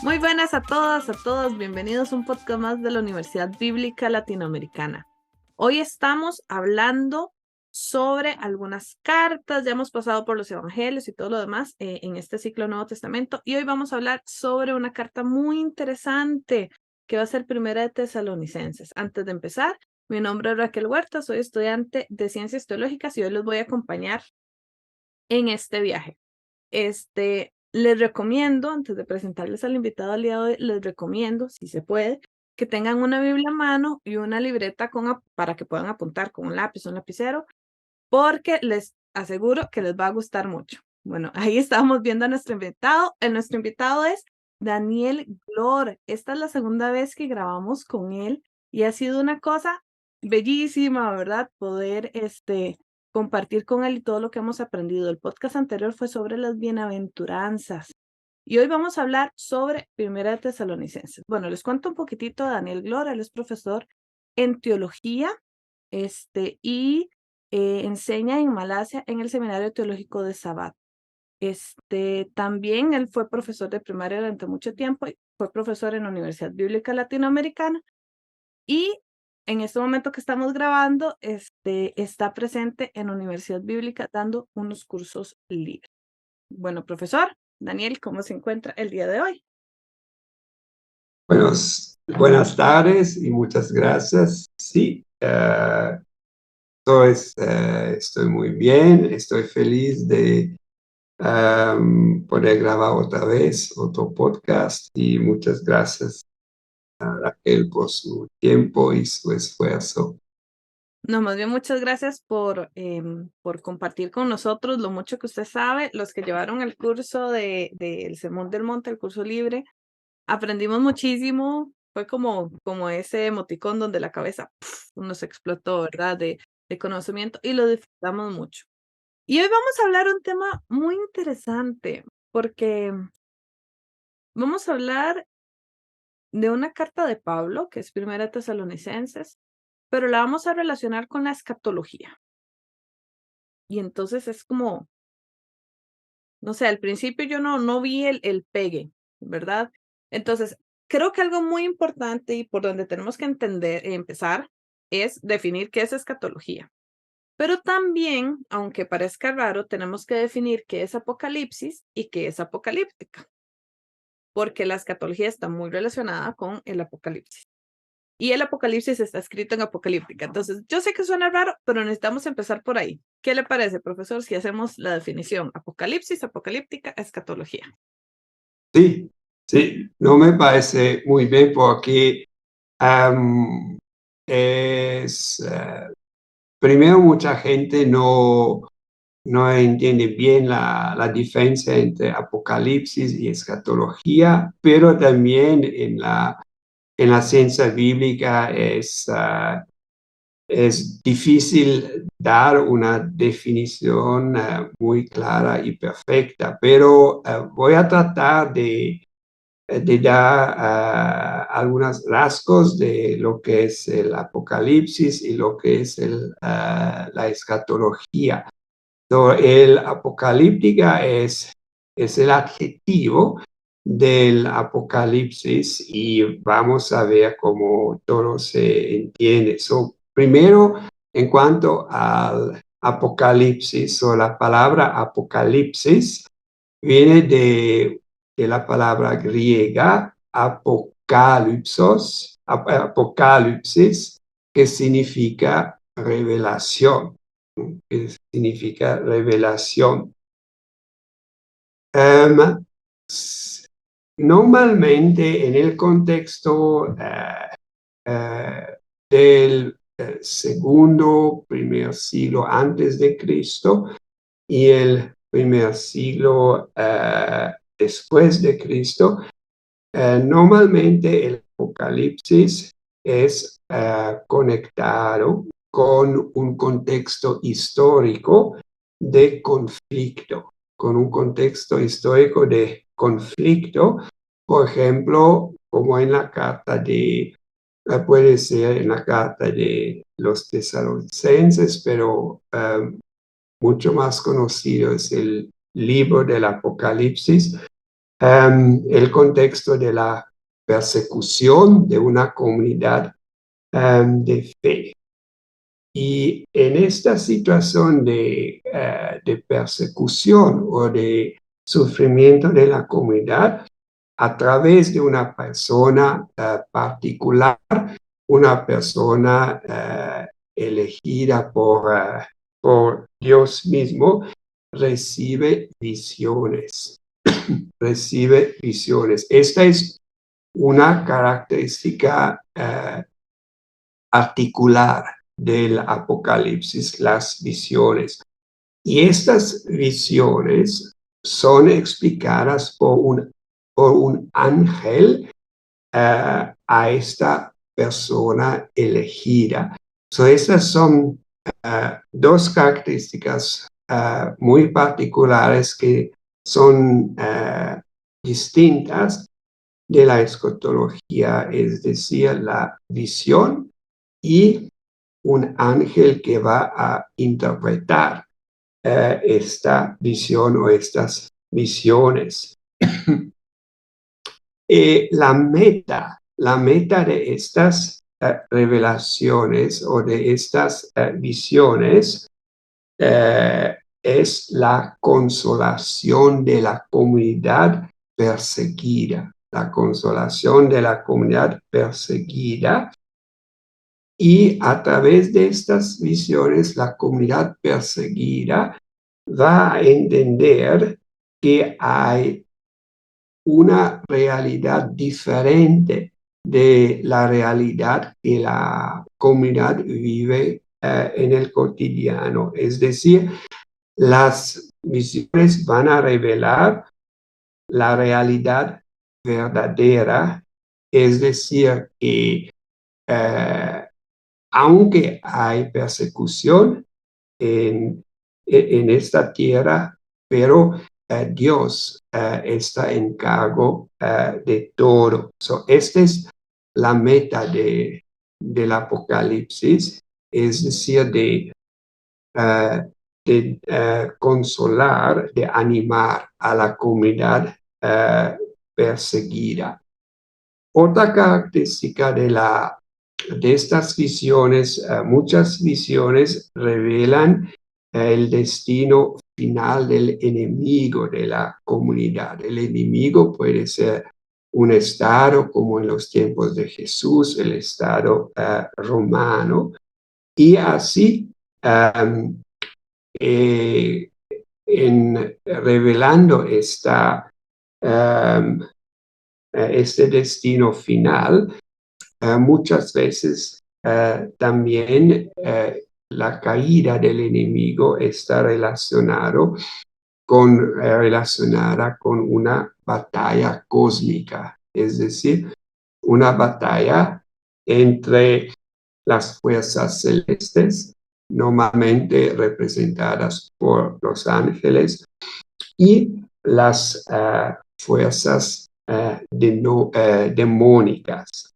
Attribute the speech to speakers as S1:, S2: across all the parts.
S1: Muy buenas a todas, a todos. Bienvenidos a un podcast más de la Universidad Bíblica Latinoamericana. Hoy estamos hablando sobre algunas cartas. Ya hemos pasado por los evangelios y todo lo demás en este ciclo Nuevo Testamento. Y hoy vamos a hablar sobre una carta muy interesante que va a ser Primera de Tesalonicenses. Antes de empezar, mi nombre es Raquel Huerta, soy estudiante de Ciencias Teológicas y hoy los voy a acompañar en este viaje. Les recomiendo, antes de presentarles al invitado al día de hoy, les recomiendo, si se puede, que tengan una Biblia a mano y una libreta para que puedan apuntar con un lápiz, un lapicero, porque les aseguro que les va a gustar mucho. Bueno, ahí estamos viendo a nuestro invitado. Nuestro invitado es Daniel Glor. Esta es la segunda vez que grabamos con él y ha sido una cosa bellísima, ¿verdad? Poder compartir con él y todo lo que hemos aprendido. El podcast anterior fue sobre las bienaventuranzas y hoy vamos a hablar sobre Primera de Tesalonicenses. Bueno, les cuento un poquitito de Daniel Glor. Él es profesor en teología y enseña en Malasia en el Seminario Teológico de Sabat. También él fue profesor de primaria durante mucho tiempo y fue profesor en la Universidad Bíblica Latinoamericana y en este momento que estamos grabando, está presente en la Universidad Bíblica dando unos cursos libres. Bueno, profesor Daniel, ¿cómo se encuentra el día de hoy?
S2: Buenas tardes y muchas gracias. Sí, estoy muy bien, estoy feliz de poder grabar otra vez otro podcast y muchas gracias a Raquel por su tiempo y su esfuerzo.
S1: No, más bien muchas gracias por compartir con nosotros lo mucho que usted sabe. Los que llevaron el curso del Sermón del Monte, el curso libre, aprendimos muchísimo. Fue como ese emoticón donde la cabeza nos explotó, ¿verdad? De conocimiento y lo disfrutamos mucho. Y hoy vamos a hablar un tema muy interesante porque vamos a hablar de una carta de Pablo, que es Primera Tesalonicenses, pero la vamos a relacionar con la escatología. Y entonces es como, no sé, al principio yo no vi el pegue, ¿verdad? Entonces, creo que algo muy importante y por donde tenemos que empezar es definir qué es escatología. Pero también, aunque parezca raro, tenemos que definir qué es apocalipsis y qué es apocalíptica, porque la escatología está muy relacionada con el apocalipsis. Y el apocalipsis está escrito en apocalíptica. Entonces, yo sé que suena raro, pero necesitamos empezar por ahí. ¿Qué le parece, profesor, si hacemos la definición? Apocalipsis, apocalíptica, escatología.
S2: Sí, no me parece muy bien porque es, primero mucha gente no entiende bien la diferencia entre apocalipsis y escatología, pero también en la ciencia bíblica es difícil dar una definición muy clara y perfecta, pero voy a tratar de dar algunos rasgos de lo que es el apocalipsis y lo que es la escatología. El apocalíptica es el adjetivo del apocalipsis y vamos a ver cómo todo se entiende. Primero, en cuanto al apocalipsis o la palabra apocalipsis, viene de la palabra griega apocalipsis, que significa revelación. Que significa revelación. Normalmente en el contexto del primer siglo antes de Cristo y el primer siglo después de Cristo, normalmente el Apocalipsis es conectado con un contexto histórico de conflicto, con un contexto histórico de conflicto, por ejemplo, como en la carta puede ser en la carta de los tesalonicenses, pero mucho más conocido es el libro del Apocalipsis, el contexto de la persecución de una comunidad de fe. Y en esta situación de persecución o de sufrimiento de la comunidad, a través de una persona particular, una persona elegida por Dios mismo, recibe visiones. Recibe visiones. Esta es una característica particular del Apocalipsis, las visiones. Y estas visiones son explicadas por un ángel a esta persona elegida. Estas son dos características muy particulares que son distintas de la escatología, es decir, la visión y un ángel que va a interpretar esta visión o estas visiones. La meta de estas revelaciones o de estas visiones es la consolación de la comunidad perseguida, la consolación de la comunidad perseguida. Y a través de estas visiones, la comunidad perseguida va a entender que hay una realidad diferente de la realidad que la comunidad vive en el cotidiano. Es decir, las visiones van a revelar la realidad verdadera, es decir, que aunque hay persecución en esta tierra, pero Dios está en cargo de todo. Esta es la meta del Apocalipsis, es decir, de consolar, de animar a la comunidad perseguida. Otra característica de estas visiones, muchas visiones revelan el destino final del enemigo de la comunidad. El enemigo puede ser un estado como en los tiempos de Jesús, el estado romano, y así revelando este destino final, muchas veces también la caída del enemigo está relacionada con una batalla cósmica, es decir, una batalla entre las fuerzas celestes, normalmente representadas por los ángeles, y las fuerzas demónicas.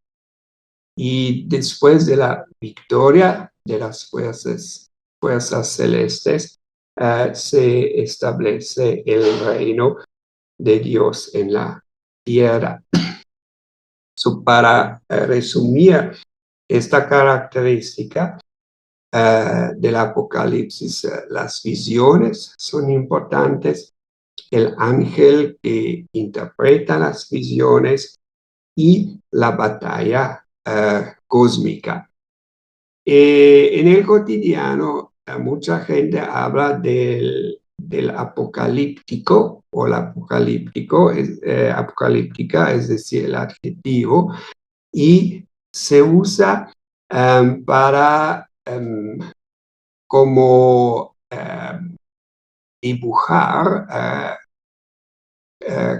S2: Y después de la victoria de las fuerzas celestes, se establece el reino de Dios en la tierra. Para resumir esta característica del Apocalipsis, las visiones son importantes, el ángel que interpreta las visiones y la batalla cósmica. En el cotidiano, mucha gente habla del apocalíptico o la apocalíptica, es decir, el adjetivo, y se usa para como dibujar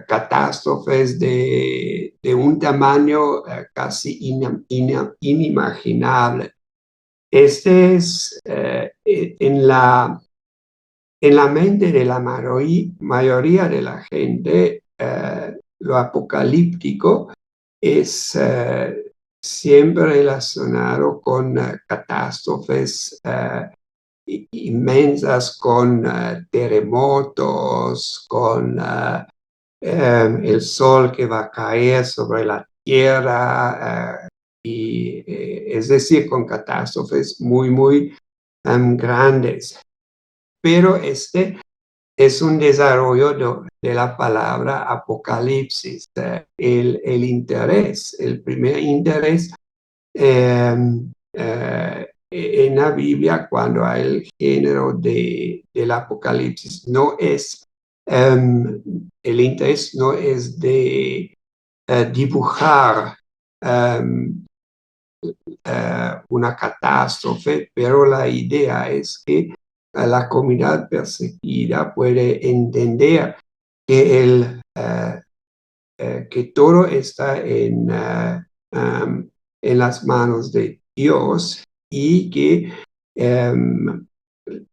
S2: catástrofes de un tamaño casi inimaginable. Este es en la mente de la mayoría de la gente, lo apocalíptico es siempre relacionado con catástrofes inmensas, con terremotos, con el sol que va a caer sobre la tierra, es decir, con catástrofes muy grandes. Pero este es un desarrollo de la palabra apocalipsis, el interés, el primer interés en la Biblia cuando hay el género del apocalipsis. No es, el interés no es de dibujar una catástrofe, pero la idea es que la comunidad perseguida puede entender que, que todo está en las manos de Dios y que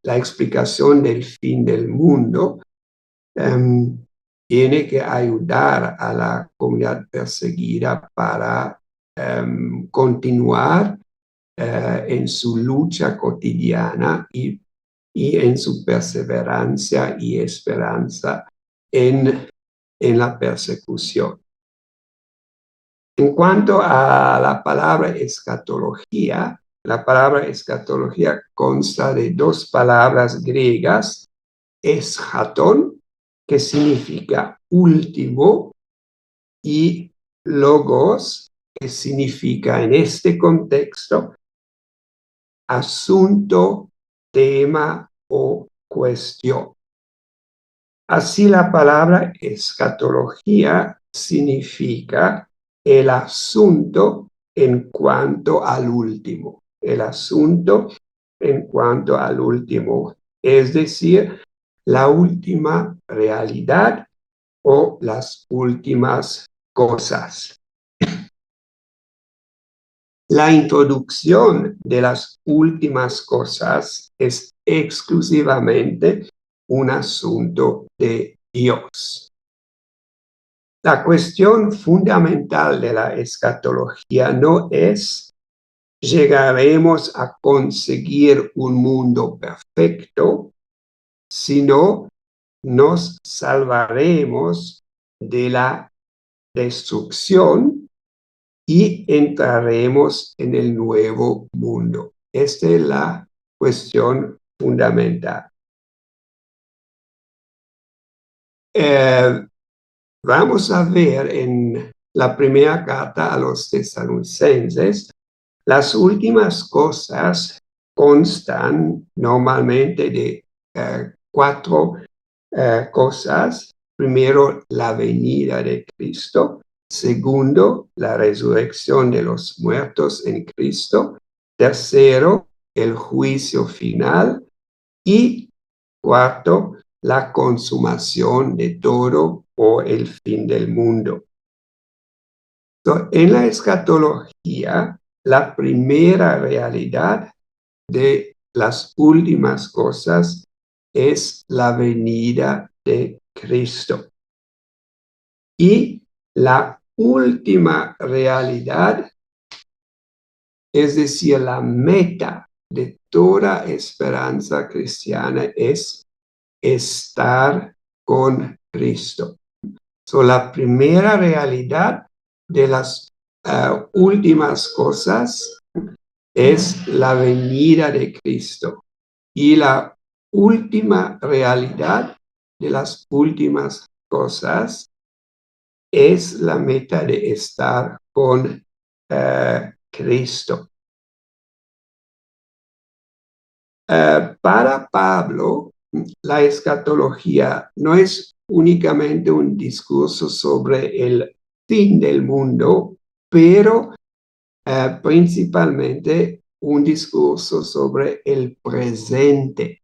S2: la explicación del fin del mundo tiene que ayudar a la comunidad perseguida para continuar en su lucha cotidiana y en su perseverancia y esperanza en la persecución. En cuanto a la palabra escatología consta de dos palabras griegas, eschaton, que significa último, y logos, que significa en este contexto asunto, tema o cuestión. Así la palabra escatología significa el asunto en cuanto al último. El asunto en cuanto al último, es decir, la última realidad o las últimas cosas. La introducción de las últimas cosas es exclusivamente un asunto de Dios. La cuestión fundamental de la escatología no es llegaremos a conseguir un mundo perfecto, sino nos salvaremos de la destrucción y entraremos en el nuevo mundo. Esta es la cuestión fundamental. Vamos a ver en la primera carta a los tesalonicenses, las últimas cosas constan normalmente de cuatro cosas. Primero, la venida de Cristo. Segundo, la resurrección de los muertos en Cristo. Tercero, el juicio final. Y cuarto, la consumación de todo o el fin del mundo. En la escatología, la primera realidad de las últimas cosas es la venida de Cristo. Y la última realidad, es decir, la meta de toda esperanza cristiana es estar con Cristo. La primera realidad de las últimas cosas es la venida de Cristo. Y la última realidad de las últimas cosas es la meta de estar con Cristo. Para Pablo, la escatología no es únicamente un discurso sobre el fin del mundo, pero principalmente un discurso sobre el presente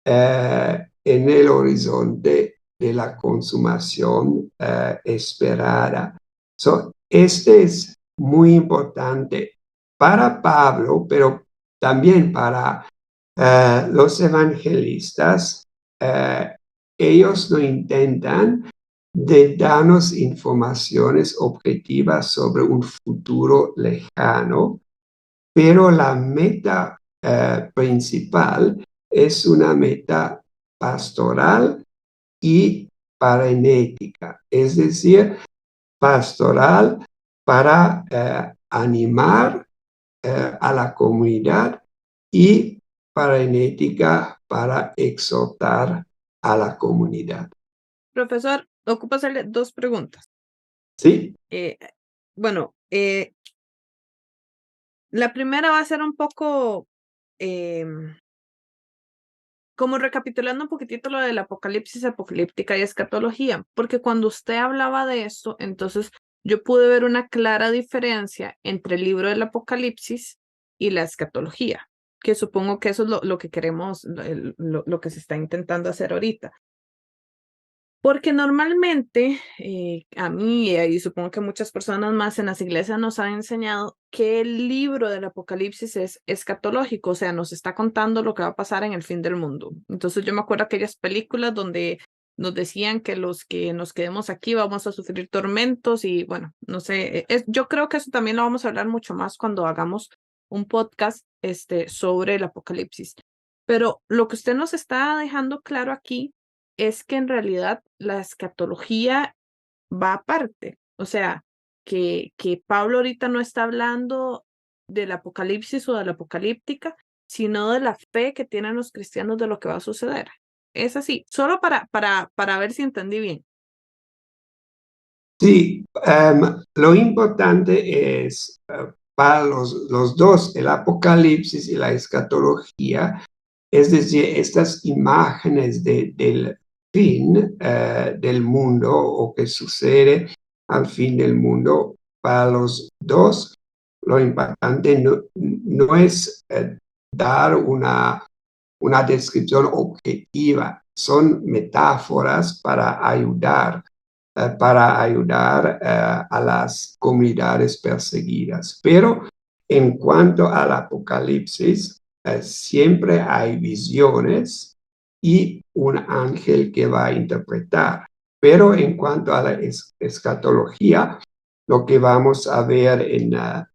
S2: en el horizonte de la consumación esperada. Este es muy importante para Pablo, pero también para los evangelistas. Ellos no intentan de darnos informaciones objetivas sobre un futuro lejano, pero la meta principal es una meta pastoral y parenética, es decir, pastoral para animar a la comunidad y parenética para exhortar a la comunidad.
S1: Profesor, ocupo hacerle dos preguntas.
S2: ¿Sí?
S1: Bueno, la primera va a ser un poco como recapitulando un poquitito lo del apocalipsis, apocalíptica y escatología, porque cuando usted hablaba de esto, entonces yo pude ver una clara diferencia entre el libro del Apocalipsis y la escatología, que supongo que eso es lo que queremos, lo que se está intentando hacer ahorita. Porque normalmente a mí y supongo que muchas personas más en las iglesias nos han enseñado que el libro del Apocalipsis es escatológico, o sea, nos está contando lo que va a pasar en el fin del mundo. Entonces yo me acuerdo aquellas películas donde nos decían que los que nos quedemos aquí vamos a sufrir tormentos y bueno, no sé, yo creo que eso también lo vamos a hablar mucho más cuando hagamos un podcast sobre el Apocalipsis. Pero lo que usted nos está dejando claro aquí es que en realidad la escatología va aparte. O sea, que Pablo ahorita no está hablando del apocalipsis o de la apocalíptica, sino de la fe que tienen los cristianos de lo que va a suceder. Es así, solo para ver si entendí bien.
S2: Sí, lo importante es para los dos, el apocalipsis y la escatología, es decir, estas imágenes del fin del mundo o que sucede al fin del mundo, para los dos, lo importante no es dar una descripción objetiva, son metáforas para ayudar a las comunidades perseguidas. Pero en cuanto al Apocalipsis, siempre hay visiones y un ángel que va a interpretar. Pero en cuanto a la escatología, lo que vamos a ver en la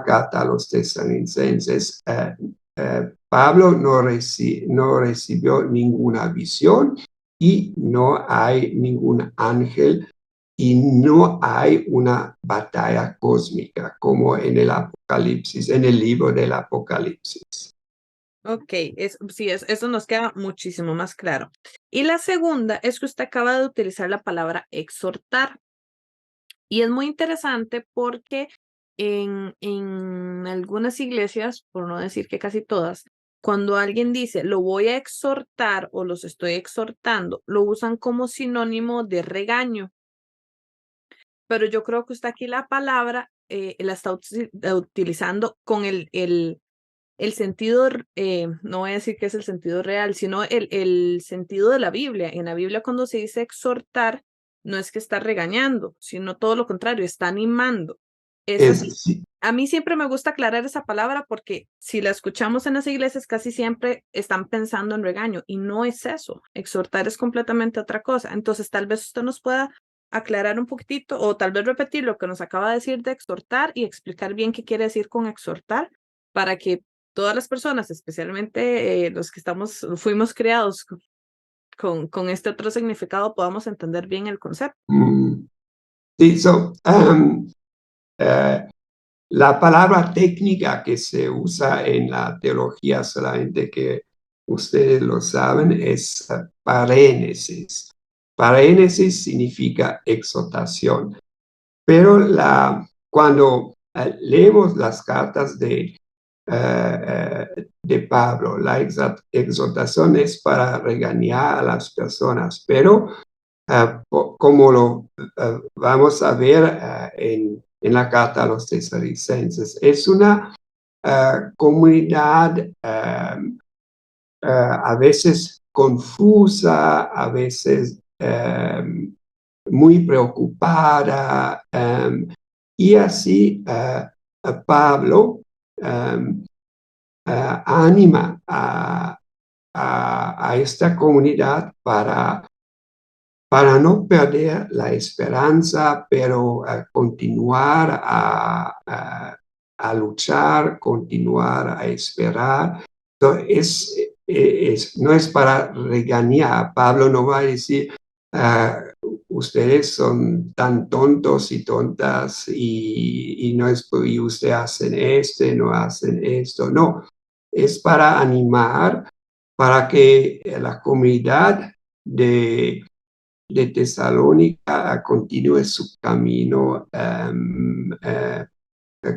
S2: carta a los tesalonicenses, Pablo no recibió ninguna visión y no hay ningún ángel y no hay una batalla cósmica como en el Apocalipsis, en el libro del Apocalipsis.
S1: Ok, sí, eso nos queda muchísimo más claro. Y la segunda es que usted acaba de utilizar la palabra exhortar. Y es muy interesante porque en algunas iglesias, por no decir que casi todas, cuando alguien dice lo voy a exhortar o los estoy exhortando, lo usan como sinónimo de regaño. Pero yo creo que usted aquí la palabra la está utilizando con el sentido, no voy a decir que es el sentido real, sino el sentido de la Biblia. En la Biblia cuando se dice exhortar, no es que está regañando, sino todo lo contrario, está animando. Es así.
S2: Sí,
S1: A mí siempre me gusta aclarar esa palabra porque si la escuchamos en las iglesias casi siempre están pensando en regaño y no es eso. Exhortar es completamente otra cosa. Entonces tal vez usted nos pueda aclarar un poquitito o tal vez repetir lo que nos acaba de decir de exhortar y explicar bien qué quiere decir con exhortar para que todas las personas, especialmente los que fuimos creados con este otro significado, podamos entender bien el concepto.
S2: sí, la palabra técnica que se usa en la teología, solamente que ustedes lo saben, es parénesis. Parénesis significa exhortación, pero cuando leemos las cartas de Pablo, la exhortación es para regañar a las personas, pero como lo vamos a ver en la carta a los tesalonicenses, es una comunidad a veces confusa, a veces muy preocupada, y así Pablo anima a esta comunidad para no perder la esperanza, pero continuar a luchar, continuar a esperar. Entonces, no es para regañar. Pablo no va a decir, ustedes son tan tontos y tontas y no es y ustedes hacen no hacen esto. No, es para animar, para que la comunidad de Tesalónica continúe su camino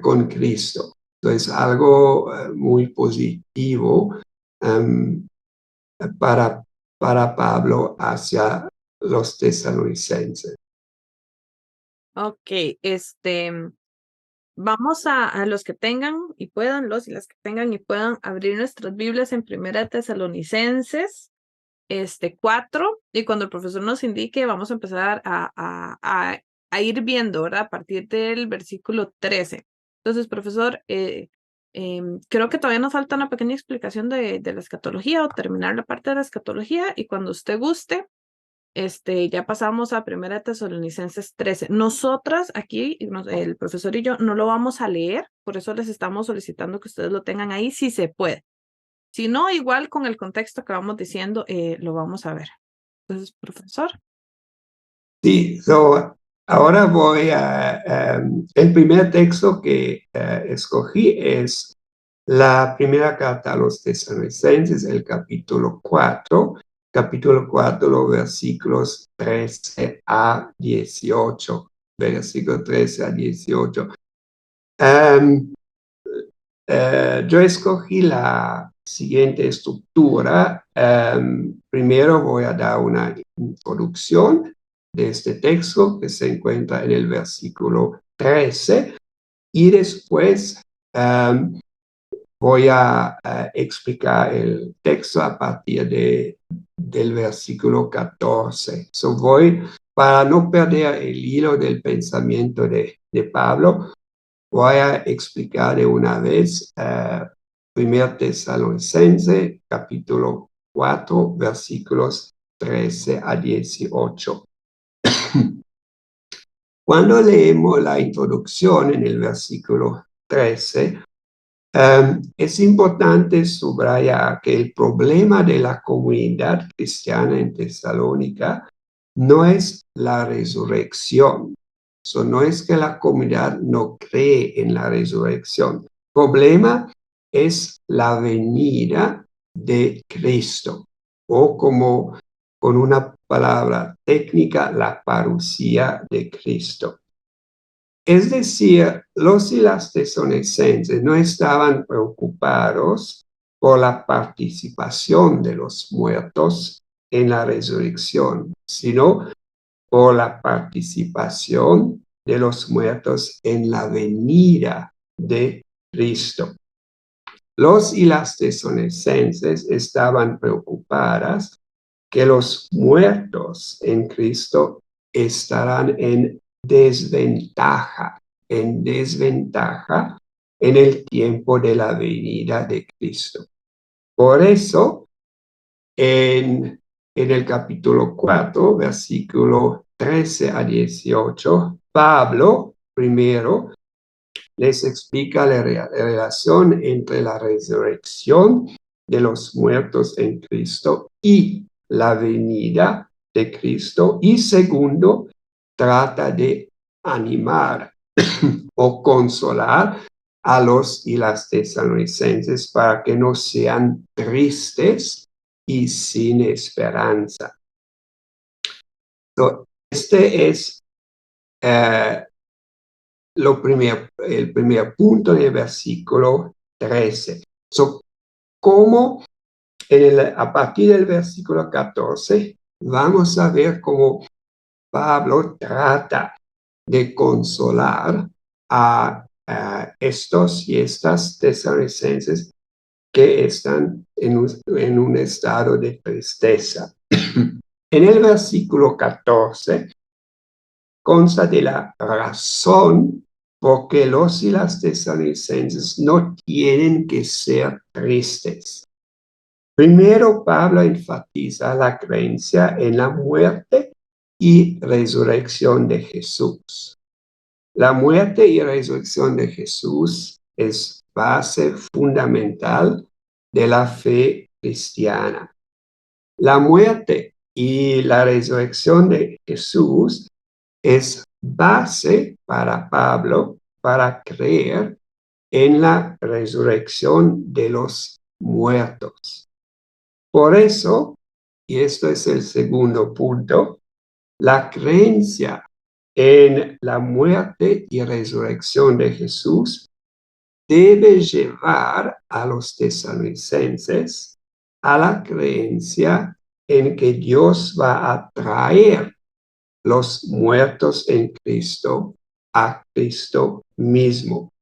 S2: con Cristo. Entonces, algo muy positivo um, para, para Pablo hacia los tesalonicenses.
S1: Ok, vamos a los que tengan y puedan, los y las que tengan y puedan abrir nuestras Biblias en Primera Tesalonicenses 4, y cuando el profesor nos indique, vamos a empezar a ir viendo, ¿verdad? A partir del versículo 13. Entonces, profesor, creo que todavía nos falta una pequeña explicación de la escatología o terminar la parte de la escatología, y cuando usted guste, ya pasamos a Primera Tesalonicenses 13. Nosotras aquí, el profesor y yo, no lo vamos a leer, por eso les estamos solicitando que ustedes lo tengan ahí si se puede. Si no, igual con el contexto que vamos diciendo, lo vamos a ver. Entonces, profesor.
S2: Sí, ahora voy el primer texto que escogí es la primera carta a los tesalonicenses, el capítulo 4, los versículos 13 a 18. Versículo 13 a 18. Yo escogí la siguiente estructura. Primero voy a dar una introducción de este texto que se encuentra en el versículo 13 y después voy a explicar el texto a partir del versículo 14. Para no perder el hilo del pensamiento de Pablo, voy a explicar de una vez 1 Tesalonicenses, capítulo 4, versículos 13 a 18. Cuando leemos la introducción en el versículo 13, es importante subrayar que el problema de la comunidad cristiana en Tesalónica no es la resurrección. No es que la comunidad no cree en la resurrección. El problema es la venida de Cristo, o como con una palabra técnica, la parucía de Cristo. Es decir, los y las tesalonicenses no estaban preocupados por la participación de los muertos en la resurrección, sino por la participación de los muertos en la venida de Cristo. Los y las tesalonicenses estaban preocupadas que los muertos en Cristo estarán en desventaja en el tiempo de la venida de Cristo. Por eso, en el capítulo 4, versículo 13 a 18, Pablo primero les explica la relación entre la resurrección de los muertos en Cristo y la venida de Cristo. Y segundo, trata de animar o consolar a los y las tesalonicenses para que no sean tristes y sin esperanza. Este es el primer punto del versículo 13. ¿Cómo a partir del versículo 14 vamos a ver cómo Pablo trata de consolar a estos y estas tesalonicenses que están en un estado de tristeza? En el versículo 14 consta de la razón por qué los y las tesalonicenses no tienen que ser tristes. Primero, Pablo enfatiza la creencia en la muerte y resurrección de Jesús. La muerte y resurrección de Jesús es base fundamental de la fe cristiana. La muerte y la resurrección de Jesús es base para Pablo para creer en la resurrección de los muertos. Por eso, y esto es el segundo punto, la creencia en la muerte y resurrección de Jesús debe llevar a los tesalonicenses a la creencia en que Dios va a traer los muertos en Cristo a Cristo mismo.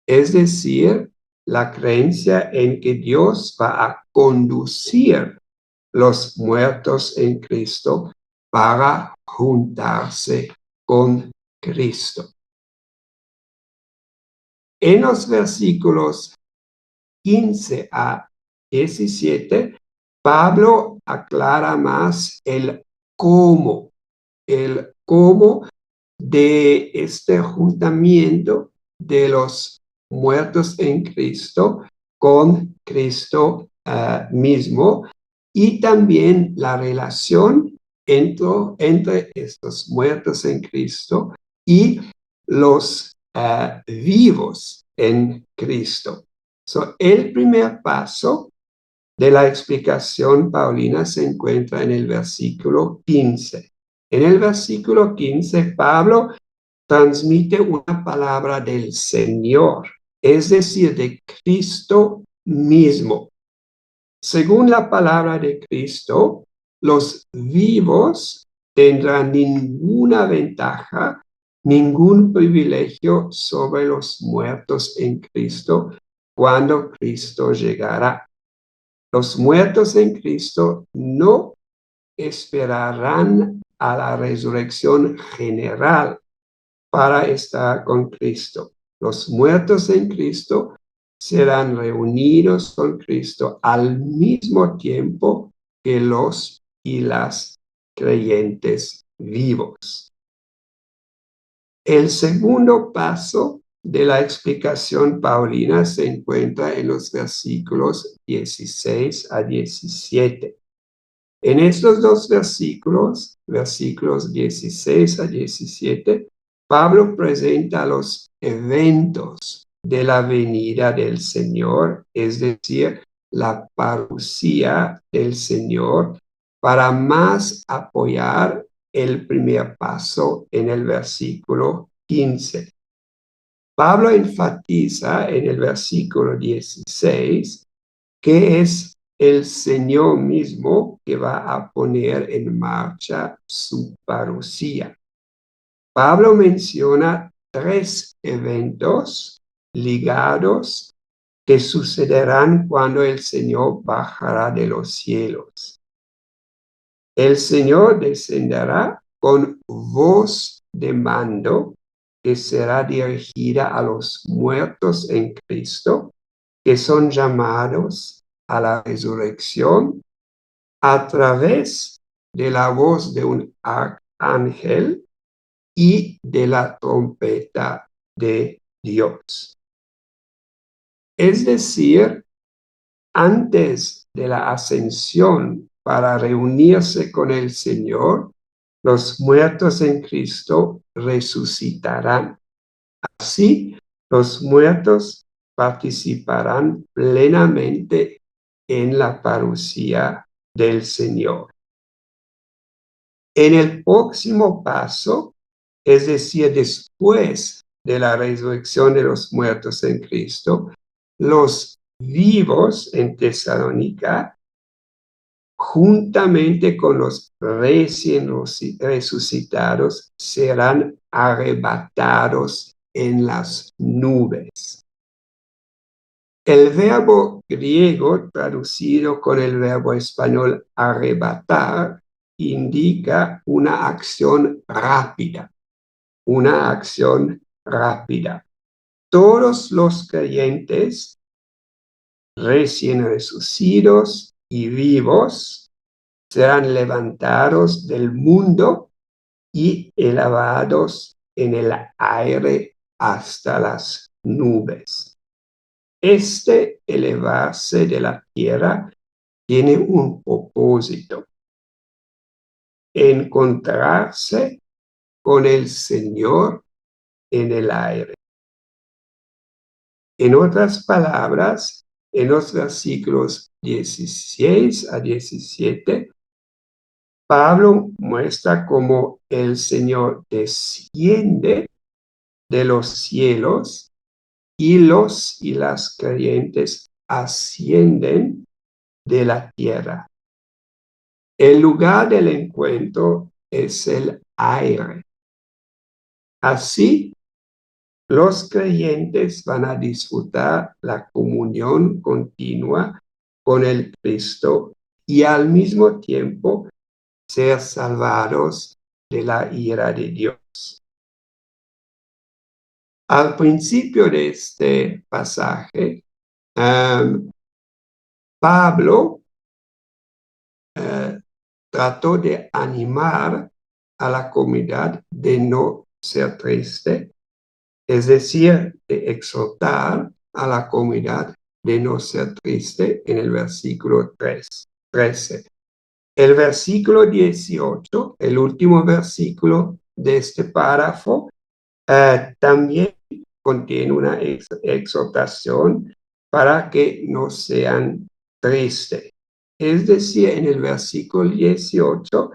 S2: Es decir, la creencia en que Dios va a conducir los muertos en Cristo para juntarse con Cristo. En los versículos 15 a 17, Pablo aclara más el cómo de este juntamiento de los muertos en Cristo con Cristo mismo, y también la relación entre estos muertos en Cristo y los vivos en Cristo. El primer paso de la explicación paulina se encuentra en el versículo 15. En el versículo 15, Pablo transmite una palabra del Señor, es decir, de Cristo mismo. Según la palabra de Cristo, los vivos tendrán ninguna ventaja, ningún privilegio sobre los muertos en Cristo cuando Cristo llegará. Los muertos en Cristo no esperarán a la resurrección general para estar con Cristo. Los muertos en Cristo serán reunidos con Cristo al mismo tiempo que los y las creyentes vivos. El segundo paso de la explicación paulina se encuentra en los versículos 16 a 17. En estos dos versículos, versículos 16 a 17, Pablo presenta los eventos de la venida del Señor, es decir, la parucía del Señor, para más apoyar el primer paso en el versículo 15. Pablo enfatiza en el versículo 16 que es el Señor mismo que va a poner en marcha su parucía. Pablo menciona 3 eventos ligados que sucederán cuando el Señor bajará de los cielos. El Señor descenderá con voz de mando que será dirigida a los muertos en Cristo, que son llamados a la resurrección a través de la voz de un arcángel y de la trompeta de Dios. Es decir, antes de la ascensión para reunirse con el Señor, los muertos en Cristo resucitarán. Así, los muertos participarán plenamente en la parucía del Señor. En el próximo paso, es decir, después de la resurrección de los muertos en Cristo, los vivos en Tesalónica, juntamente con los recién resucitados, serán arrebatados en las nubes. El verbo griego traducido con el verbo español arrebatar indica una acción rápida, una acción rápida. Todos los creyentes recién resucitados y vivos serán levantados del mundo y elevados en el aire hasta las nubes. Este elevarse de la tierra tiene un propósito: encontrarse con el Señor en el aire. En otras palabras, en los versículos 16 a 17, Pablo muestra cómo el Señor desciende de los cielos y los y las creyentes ascienden de la tierra. El lugar del encuentro es el aire. Así, los creyentes van a disfrutar la comunión continua con el Cristo y al mismo tiempo ser salvados de la ira de Dios. Al principio de este pasaje, Pablo trató de animar a la comunidad de no ser triste, es decir, de exhortar a la comunidad de no ser triste en el versículo 13. El versículo 18, el último versículo de este párrafo, también contiene una exhortación para que no sean tristes. Es decir, en el versículo 18,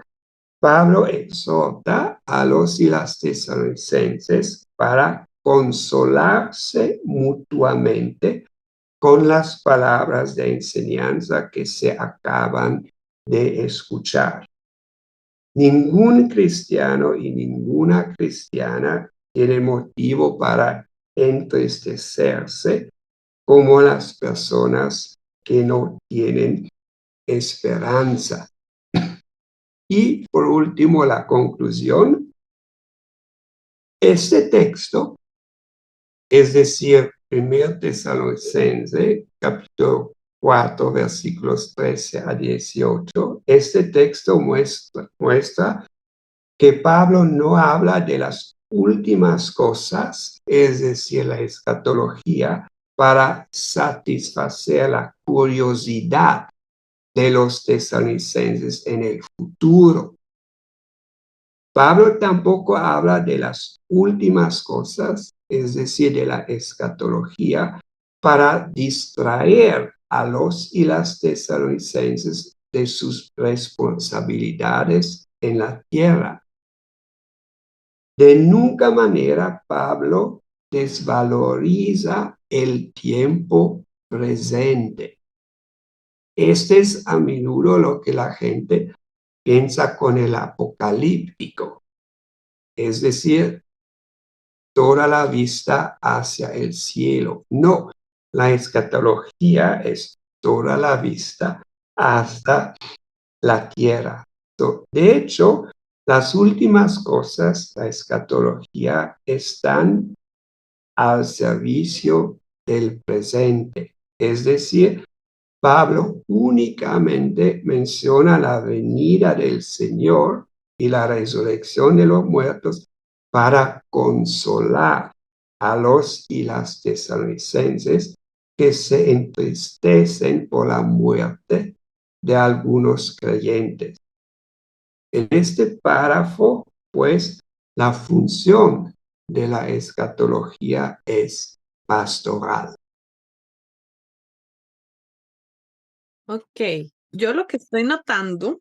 S2: Pablo exhorta a los y las tesalonicenses para consolarse mutuamente con las palabras de enseñanza que se acaban de escuchar. Ningún cristiano y ninguna cristiana tiene motivo para entristecerse como las personas que no tienen esperanza. Y por último, la conclusión. Este texto, es decir, 1 Tesalonicenses, capítulo 4, versículos 13 a 18, este texto muestra que Pablo no habla de las últimas cosas, es decir, la escatología, para satisfacer la curiosidad de los tesalonicenses en el futuro. Pablo tampoco habla de las últimas cosas, es decir, de la escatología, para distraer a los y las tesalonicenses de sus responsabilidades en la tierra. De ninguna manera Pablo desvaloriza el tiempo presente. Este es a menudo lo que la gente piensa con el apocalíptico, es decir, toda la vista hacia el cielo. No, la escatología es toda la vista hasta la tierra. De hecho, las últimas cosas, la escatología, están al servicio del presente. Es decir, Pablo únicamente menciona la venida del Señor y la resurrección de los muertos para consolar a los y las tesalonicenses que se entristecen por la muerte de algunos creyentes. En este párrafo, pues, la función de la escatología es pastoral.
S1: Ok, yo lo que estoy notando,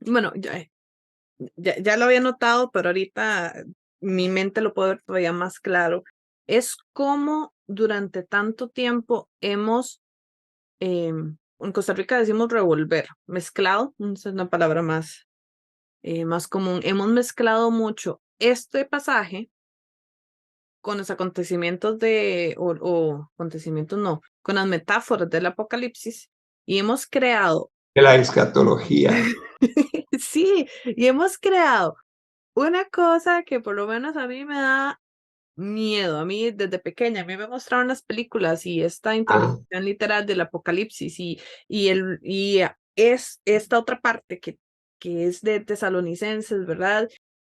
S1: bueno, ya lo había notado, pero ahorita mi mente lo puede ver todavía más claro, es cómo durante tanto tiempo hemos, en Costa Rica decimos revolver, mezclado, esa es una palabra más común, hemos mezclado mucho este pasaje con los acontecimientos o acontecimientos no, con las metáforas del Apocalipsis y hemos creado,
S2: De la escatología.
S1: sí, y hemos creado una cosa que por lo menos a mí me da miedo. A mí desde pequeña, a mí me mostraron las películas y esta
S2: Ah,
S1: interpretación literal del Apocalipsis y es esta otra parte que es de tesalonicenses, ¿verdad?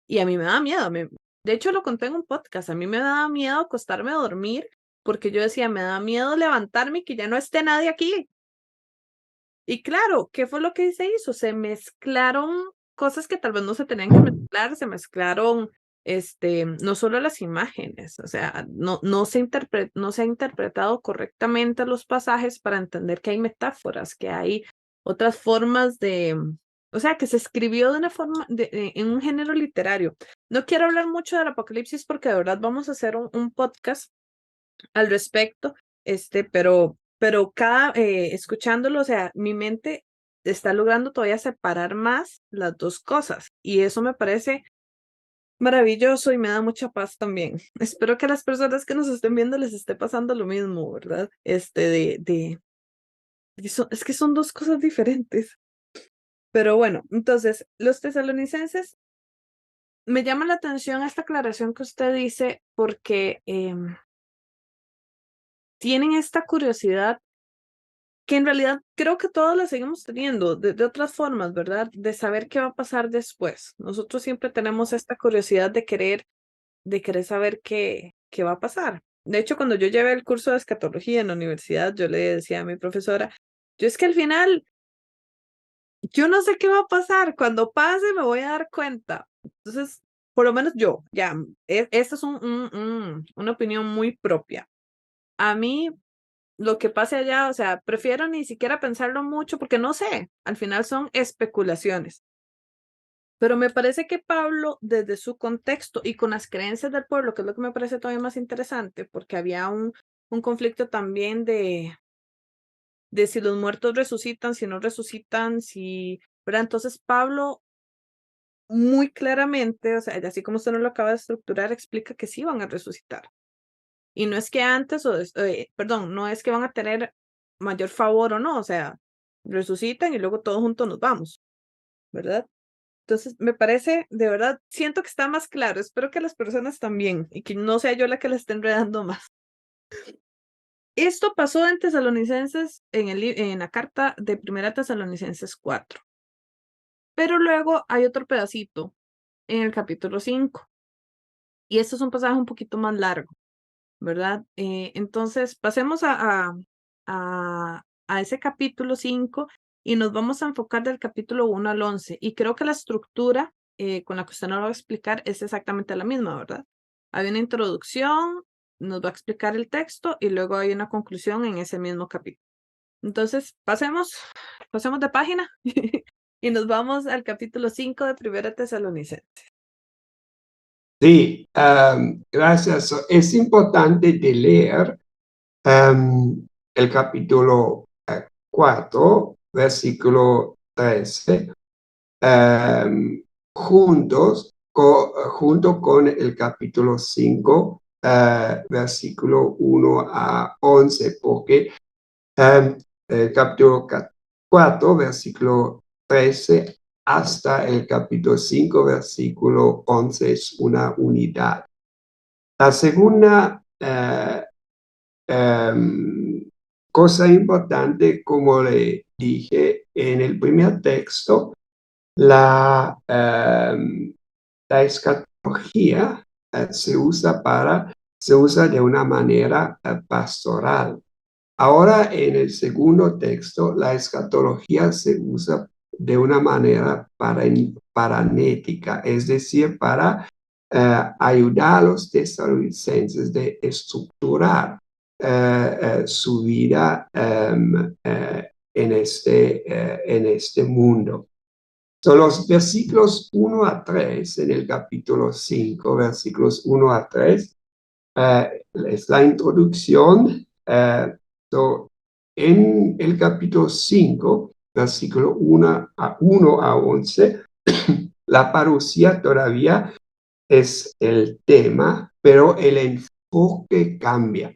S1: Y a mí me da miedo. De hecho, lo conté en un podcast. A mí me da miedo acostarme a dormir porque yo decía, me da miedo levantarme y que ya no esté nadie aquí. Y claro, ¿qué fue lo que se hizo? Se mezclaron cosas que tal vez no se tenían que mezclar, se mezclaron, no solo las imágenes, o sea, no se ha interpretado correctamente los pasajes para entender que hay metáforas, que hay otras formas o sea, que se escribió de una forma, en un género literario. No quiero hablar mucho del Apocalipsis porque de verdad vamos a hacer un podcast al respecto, pero escuchándolo, o sea, mi mente está logrando todavía separar más las dos cosas y eso me parece maravilloso y me da mucha paz también. Espero que a las personas que nos estén viendo les esté pasando lo mismo, ¿verdad? Es que son dos cosas diferentes. Pero bueno, entonces, los tesalonicenses, me llama la atención esta aclaración que usted dice porque tienen esta curiosidad que en realidad creo que todos la seguimos teniendo de otras formas, ¿verdad? De saber qué va a pasar después. Nosotros siempre tenemos esta curiosidad de querer saber qué va a pasar. De hecho, cuando yo llevé el curso de escatología en la universidad, yo le decía a mi profesora, yo es que al final, yo no sé qué va a pasar. Cuando pase me voy a dar cuenta. Entonces, por lo menos yo, ya, esta es una opinión muy propia. A mí lo que pase allá, o sea, prefiero ni siquiera pensarlo mucho porque no sé, al final son especulaciones. Pero me parece que Pablo, desde su contexto y con las creencias del pueblo, que es lo que me parece todavía más interesante, porque había un conflicto también de si los muertos resucitan, si no resucitan, ¿verdad? Entonces Pablo muy claramente, o sea, así como usted no lo acaba de estructurar, explica que sí van a resucitar. Y no es que antes, perdón, no es que van a tener mayor favor o no, o sea, resucitan y luego todos juntos nos vamos, ¿verdad? Entonces, me parece, de verdad, siento que está más claro, espero que las personas también, y que no sea yo la que la esté enredando más. Esto pasó en Tesalonicenses, en la carta de Primera Tesalonicenses 4, pero luego hay otro pedacito en el capítulo 5, y esto es un pasaje un poquito más largo. ¿Verdad? Entonces, pasemos a ese capítulo 5 y nos vamos a enfocar del capítulo 1 al 11. Y creo que la estructura con la que usted nos lo va a explicar es exactamente la misma, ¿verdad? Hay una introducción, nos va a explicar el texto y luego hay una conclusión en ese mismo capítulo. Entonces, pasemos de página y nos vamos al capítulo 5 de Primera Tesalonicenses.
S2: Sí, gracias. Es importante de leer el capítulo 4, versículo 13, junto con el capítulo 5, versículo 1 a 11, porque el capítulo 4, versículo 13, hasta el capítulo 5, versículo 11 es una unidad. La segunda cosa importante, como le dije en el primer texto, la escatología se usa de una manera pastoral. Ahora, en el segundo texto, la escatología se usa de una manera paranética, es decir, para ayudar a los tesalonicenses de estructurar su vida en este mundo. Son los versículos 1 a 3 en el capítulo 5, versículos 1 a 3, es la introducción. En el capítulo 5, versículo 1 a 11, la parucía todavía es el tema, pero el enfoque cambia.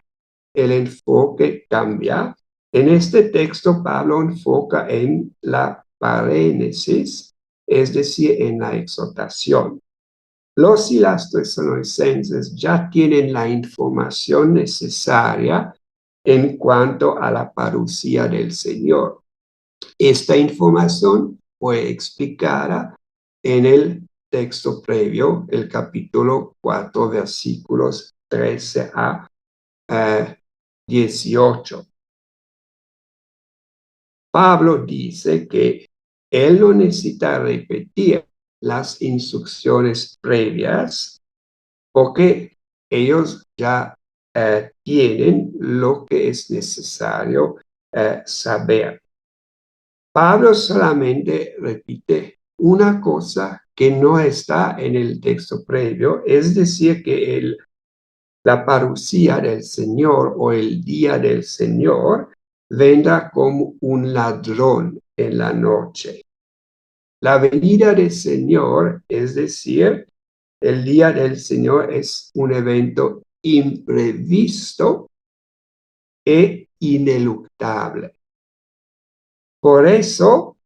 S2: El enfoque cambia. En este texto, Pablo enfoca en la parénesis, es decir, en la exhortación. Los y las tesalonicenses ya tienen la información necesaria en cuanto a la parucía del Señor. Esta información fue explicada en el texto previo, el capítulo 4, versículos 13 a 18. Pablo dice que él no necesita repetir las instrucciones previas porque ellos ya tienen lo que es necesario saber. Pablo solamente repite una cosa que no está en el texto previo, es decir, que la parucía del Señor o el día del Señor vendrá como un ladrón en la noche. La venida del Señor, es decir, el día del Señor es un evento imprevisto e ineluctable. Por eso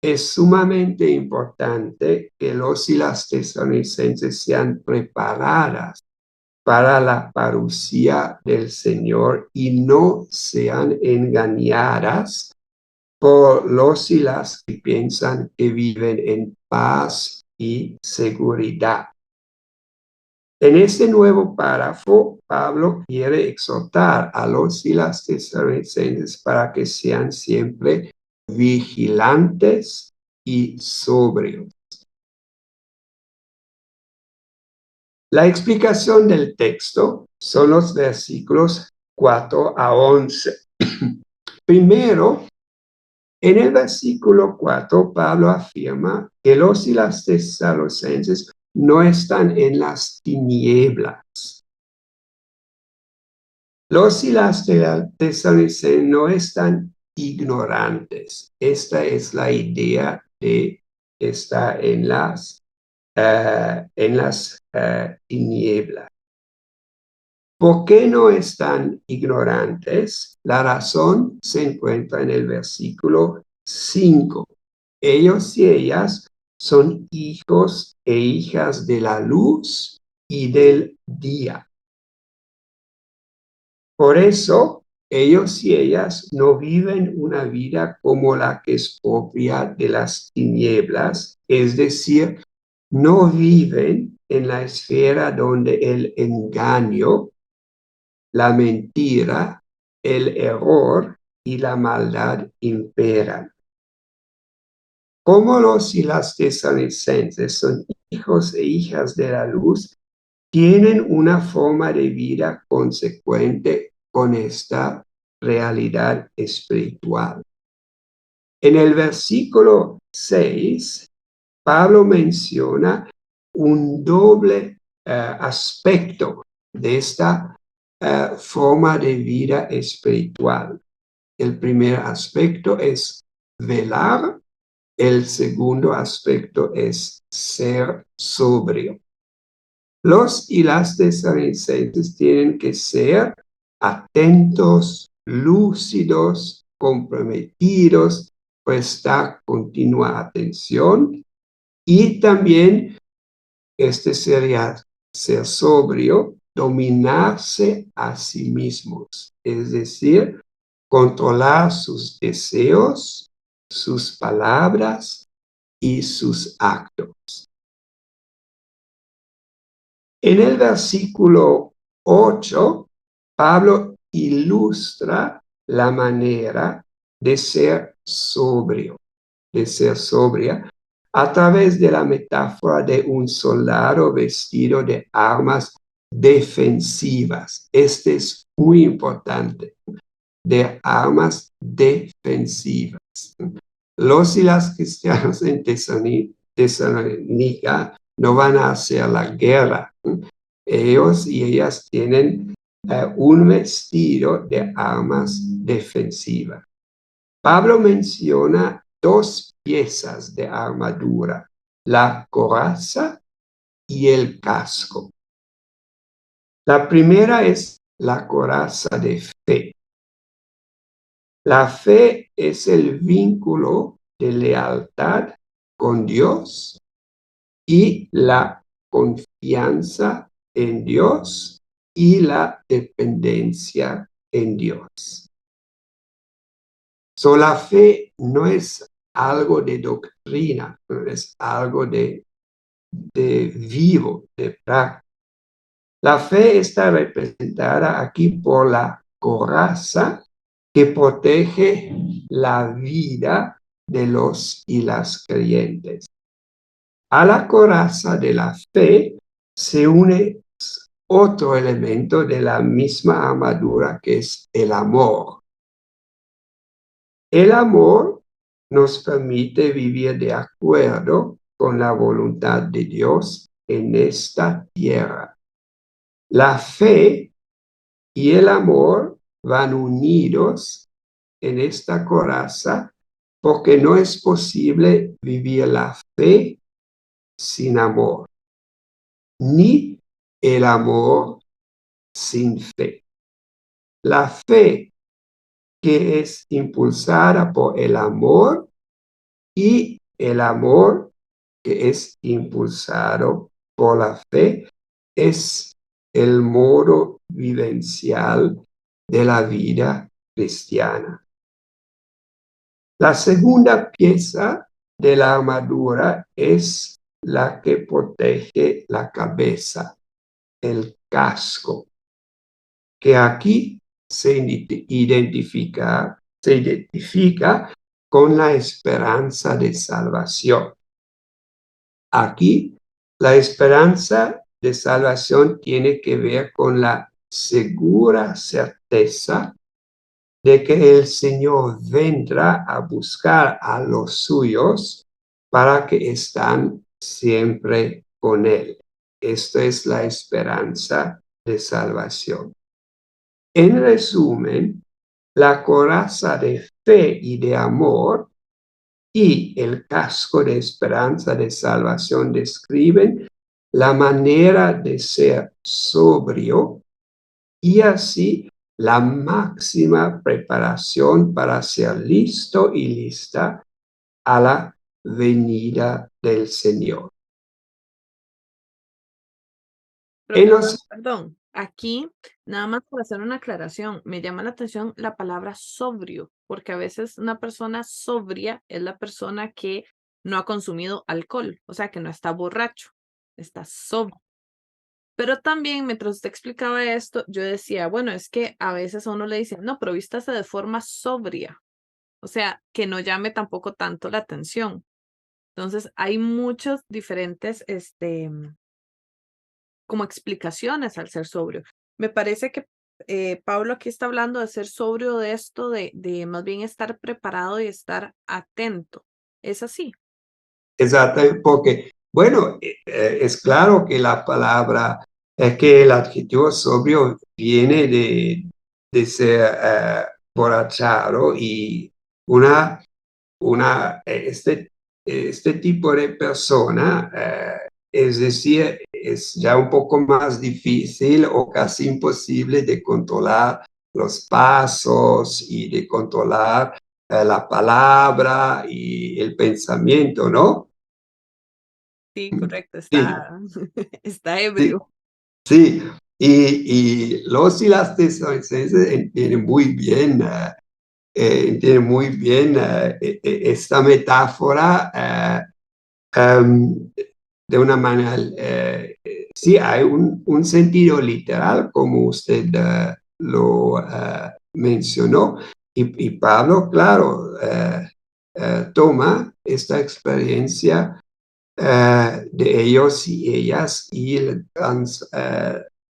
S2: es sumamente importante que los y las tesalonicenses sean preparadas para la parucía del Señor y no sean engañadas por los y las que piensan que viven en paz y seguridad. En este nuevo párrafo, Pablo quiere exhortar a los y las tesalonicenses para que sean siempre vigilantes y sobrios. La explicación del texto son los versículos 4 a 11. Primero, en el versículo 4, Pablo afirma que los y las tesalonicenses no están en las tinieblas. Los y las tesalonicenses no están ignorantes. Esta es la idea de estar en las tinieblas. ¿Por qué no están ignorantes? La razón se encuentra en el versículo 5. Ellos y ellas son hijos e hijas de la luz y del día. Por eso, ellos y ellas no viven una vida como la que es propia de las tinieblas, es decir, no viven en la esfera donde el engaño, la mentira, el error y la maldad imperan. Como los y las tesalonicenses son hijos e hijas de la luz, tienen una forma de vida consecuente con esta realidad espiritual. En el versículo 6, Pablo menciona un doble aspecto de esta forma de vida espiritual. El primer aspecto es velar, el segundo aspecto es ser sobrio. Los y las tesalonicenses tienen que ser atentos, lúcidos, comprometidos, prestar continua atención y también, este sería ser sobrio, dominarse a sí mismos, es decir, controlar sus deseos, sus palabras y sus actos. En el versículo 8, Pablo ilustra la manera de ser sobrio, de ser sobria, a través de la metáfora de un soldado vestido de armas defensivas. Este es muy importante, de armas defensivas. Los y las cristianos en Tesalónica no van a hacer la guerra. Ellos y ellas tienen un vestido de armas defensivas. Pablo menciona dos piezas de armadura, la coraza y el casco. La primera es la coraza de fe. La fe es el vínculo de lealtad con Dios y la confianza en Dios y la dependencia en Dios. La fe no es algo de doctrina, es algo de vivo, de práctica. La fe está representada aquí por la coraza que protege la vida de los y las creyentes. A la coraza de la fe se une otro elemento de la misma armadura que es el amor. El amor nos permite vivir de acuerdo con la voluntad de Dios en esta tierra. La fe y el amor van unidos en esta coraza porque no es posible vivir la fe sin amor, ni el amor sin fe. La fe que es impulsada por el amor y el amor que es impulsado por la fe es el modo vivencial de la vida cristiana. La segunda pieza de la armadura es la que protege la cabeza, el casco, que aquí se identifica con la esperanza de salvación. Aquí, la esperanza de salvación tiene que ver con la segura certeza de que el Señor vendrá a buscar a los suyos para que están siempre con Él. Esta es la esperanza de salvación. En resumen, la coraza de fe y de amor y el casco de esperanza de salvación describen la manera de ser sobrio y así la máxima preparación para ser listo y lista a la venida del Señor.
S1: Profesor, perdón, aquí nada más para hacer una aclaración, me llama la atención la palabra sobrio, porque a veces una persona sobria es la persona que no ha consumido alcohol, o sea, que no está borracho, está sobrio. Pero también, mientras usted explicaba esto, yo decía, bueno, es que a veces a uno le dicen, no, pero vístase de forma sobria, o sea, que no llame tampoco tanto la atención. Entonces, hay muchos diferentes, como explicaciones al ser sobrio. Me parece que Pablo aquí está hablando de ser sobrio de esto, de más bien estar preparado y estar atento. ¿Es así?
S2: Exacto, porque, bueno, es claro que la palabra, es que el adjetivo sobrio viene de ser borrachero y una, este tipo de persona, es decir, es ya un poco más difícil o casi imposible de controlar los pasos y de controlar la palabra y el pensamiento, ¿no?
S1: Sí, correcto,
S2: Sí,
S1: está, está
S2: sí,
S1: ebrio.
S2: sí. Y los y las tesalonicenses entienden muy bien esta metáfora de una manera. Sí, hay un sentido literal, como usted lo mencionó, y Pablo, claro, toma esta experiencia de ellos y ellas y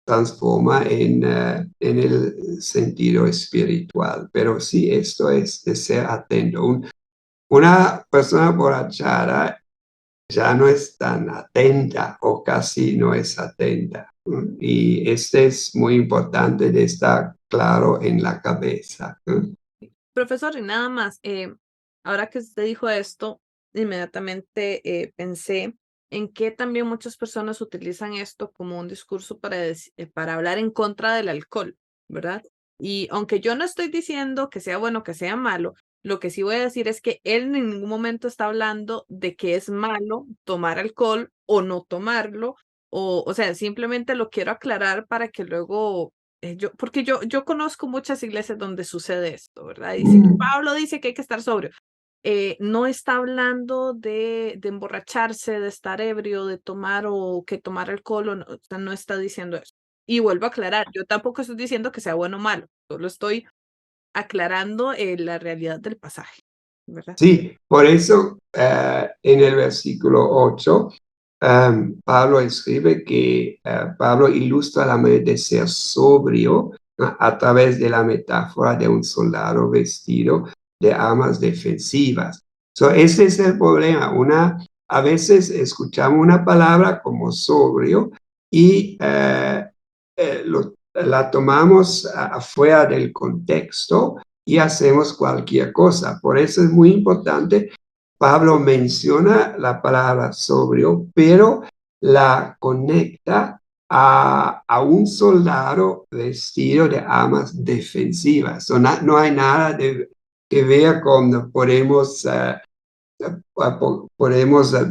S2: transforma en el sentido espiritual. Pero sí, esto es de ser atento. Una persona borrachada ya no es tan atenta o casi no es atenta. Y este es muy importante de estar claro en la cabeza.
S1: Profesor, y nada más, ahora que usted dijo esto, inmediatamente pensé en que también muchas personas utilizan esto como un discurso para hablar en contra del alcohol, ¿verdad? Y aunque yo no estoy diciendo que sea bueno, que sea malo, lo que sí voy a decir es que él en ningún momento está hablando de que es malo tomar alcohol o no tomarlo, o sea, simplemente lo quiero aclarar para que luego porque yo conozco muchas iglesias donde sucede esto, ¿verdad? Dice que Pablo dice que hay que estar sobrio. No está hablando de emborracharse, de estar ebrio, de tomar o que tomar alcohol, o sea, no está diciendo eso. Y vuelvo a aclarar, yo tampoco estoy diciendo que sea bueno o malo, solo estoy aclarando la realidad del pasaje, ¿verdad?
S2: Sí, por eso en el versículo 8, Pablo escribe que Pablo ilustra la manera de ser sobrio, ¿no?, a través de la metáfora de un soldado vestido de armas defensivas. Ese es el problema. A veces escuchamos una palabra como sobrio y la tomamos afuera del contexto y hacemos cualquier cosa. Por eso es muy importante. Pablo menciona la palabra sobrio, pero la conecta a un soldado vestido de armas defensivas. No hay nada que ver con podemos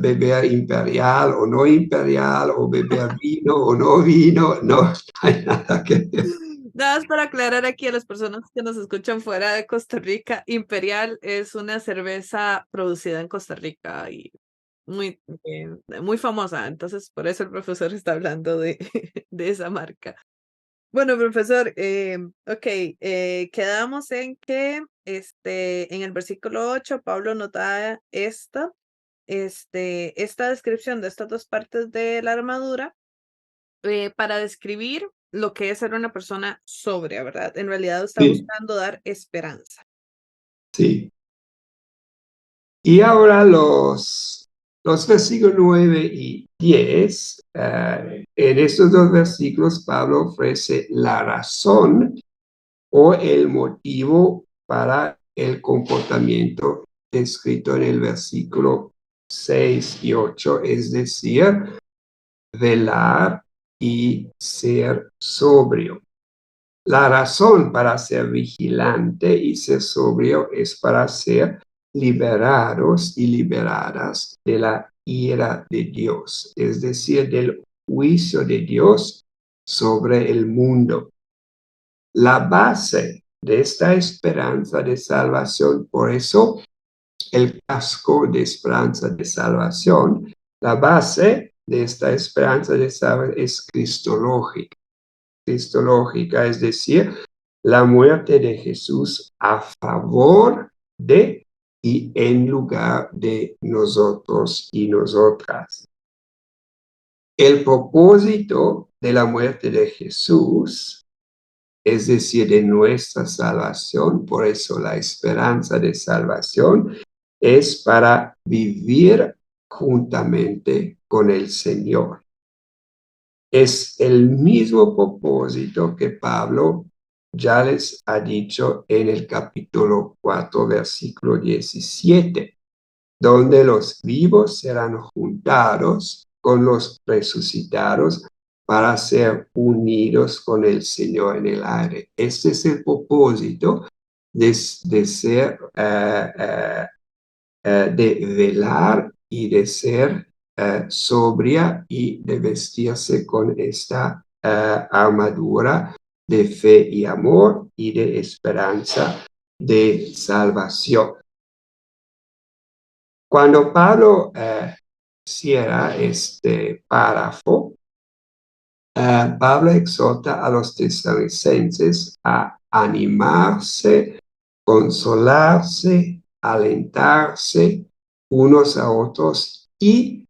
S2: beber imperial o no imperial, o beber vino o no vino. No hay nada que ver.
S1: Nada más para aclarar aquí a las personas que nos escuchan fuera de Costa Rica, Imperial es una cerveza producida en Costa Rica y muy famosa, entonces por eso el profesor está hablando de, de esa marca. Bueno, profesor, ok, quedamos en que en el versículo 8 Pablo nos da esta descripción de estas dos partes de la armadura para describir lo que es ser una persona sobria, ¿verdad? En realidad está
S2: Sí,
S1: buscando dar esperanza.
S2: sí. Y ahora los versículos 9 y 10, en estos dos versículos Pablo ofrece la razón o el motivo para el comportamiento descrito en el versículo 6 y 8, es decir, velar y ser sobrio. La razón para ser vigilante y ser sobrio es para ser liberados y liberadas de la ira de Dios, es decir, del juicio de Dios sobre el mundo. La base de esta esperanza de salvación, por eso el casco de esperanza de salvación, la base de esta esperanza de salvación es cristológica. Cristológica, es decir, la muerte de Jesús a favor de y en lugar de nosotros y nosotras. El propósito de la muerte de Jesús, es decir, de nuestra salvación, por eso la esperanza de salvación, es para vivir juntamente con el Señor. Es el mismo propósito que Pablo ya les ha dicho en el capítulo 4, versículo 17, donde los vivos serán juntados con los resucitados para ser unidos con el Señor en el aire. Este es el propósito de ser, de velar y de ser sobria y de vestirse con esta armadura de fe y amor y de esperanza de salvación. Cuando Pablo cierra este párrafo, Pablo exhorta a los tesalonicenses a animarse, consolarse, alentarse unos a otros, y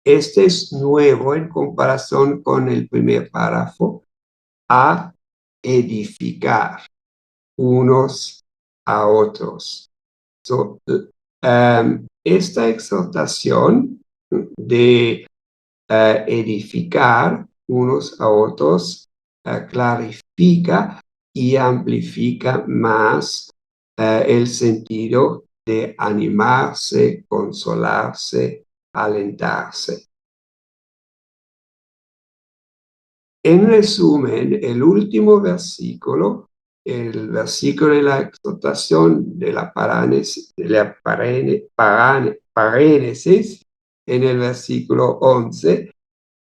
S2: este es nuevo en comparación con el primer párrafo, a edificar unos a otros. Esta exhortación de edificar unos a otros clarifica y amplifica más el sentido de animarse, consolarse, alentarse. En resumen, el último versículo, el versículo de la exhortación de la parénesis, en el versículo 11,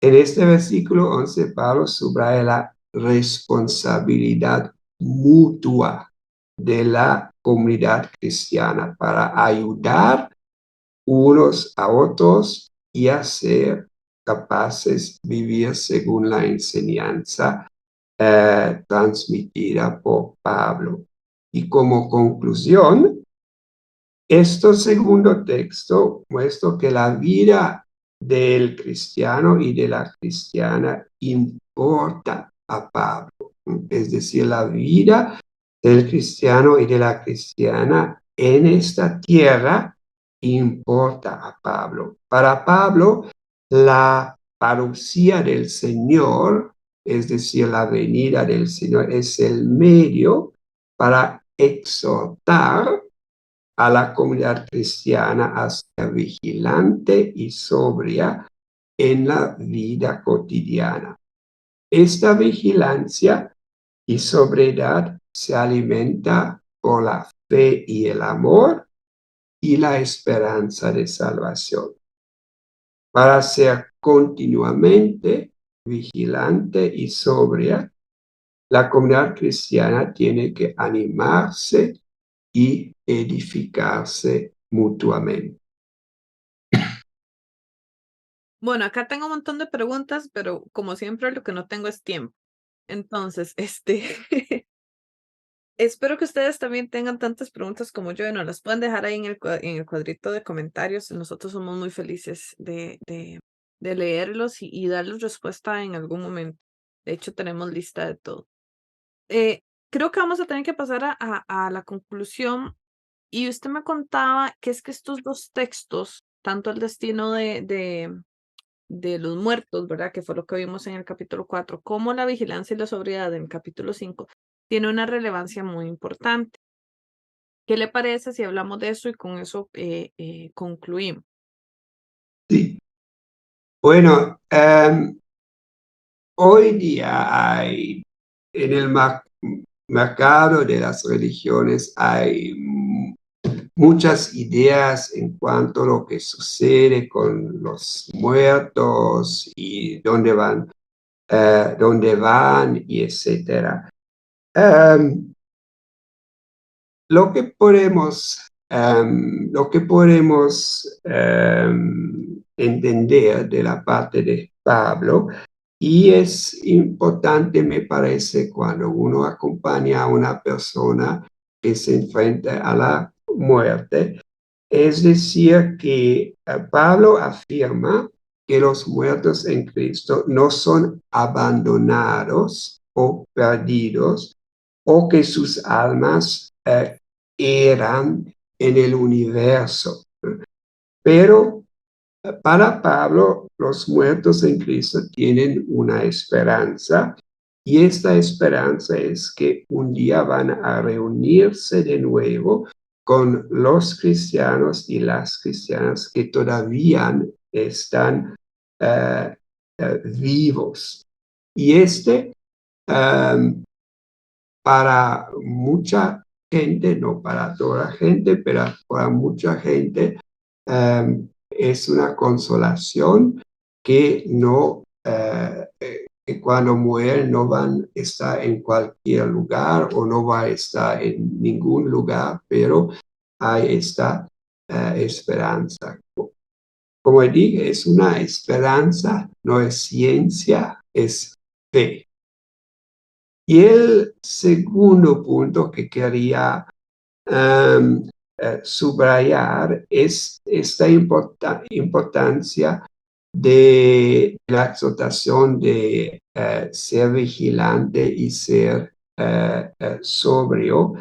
S2: en este versículo 11, Pablo subraya la responsabilidad mutua de la comunidad cristiana para ayudar unos a otros y hacer capaces de vivir según la enseñanza transmitida por Pablo. Y como conclusión, este segundo texto muestra que la vida del cristiano y de la cristiana importa a Pablo. Es decir, la vida del cristiano y de la cristiana en esta tierra importa a Pablo. Para Pablo, la parucía del Señor, es decir, la venida del Señor, es el medio para exhortar a la comunidad cristiana a ser vigilante y sobria en la vida cotidiana. Esta vigilancia y sobriedad se alimenta por la fe y el amor y la esperanza de salvación. Para ser continuamente vigilante y sobria, la comunidad cristiana tiene que animarse y edificarse mutuamente.
S1: Bueno, acá tengo un montón de preguntas, pero como siempre lo que no tengo es tiempo. Entonces, espero que ustedes también tengan tantas preguntas como yo y nos las puedan dejar ahí en en el cuadrito de comentarios. Nosotros somos muy felices de leerlos y darles respuesta en algún momento. De hecho, tenemos lista de todo. Creo que vamos a tener que pasar a la conclusión. Y usted me contaba que es que estos dos textos, tanto el destino de los muertos, ¿verdad? Que fue lo que vimos en el capítulo 4, como la vigilancia y la sobriedad en el capítulo 5, tiene una relevancia muy importante. ¿Qué le parece si hablamos de eso y con eso concluimos?
S2: Sí. Bueno, hoy día hay en el mercado de las religiones hay muchas ideas en cuanto a lo que sucede con los muertos y dónde van y etcétera. Lo que podemos entender de la parte de Pablo, y es importante, me parece, cuando uno acompaña a una persona que se enfrenta a la muerte, es decir, que Pablo afirma que los muertos en Cristo no son abandonados o perdidos, o que sus almas eran en el universo. Pero para Pablo, los muertos en Cristo tienen una esperanza, y esta esperanza es que un día van a reunirse de nuevo con los cristianos y las cristianas que todavía están vivos. Y para mucha gente, no para toda la gente, pero para mucha gente, es una consolación que que cuando mueren no van a estar en cualquier lugar o no va a estar en ningún lugar, pero hay esta esperanza. Como dije, es una esperanza, no es ciencia, es fe. Y el segundo punto que quería subrayar es esta importancia de la exhortación de ser vigilante y ser sobrio,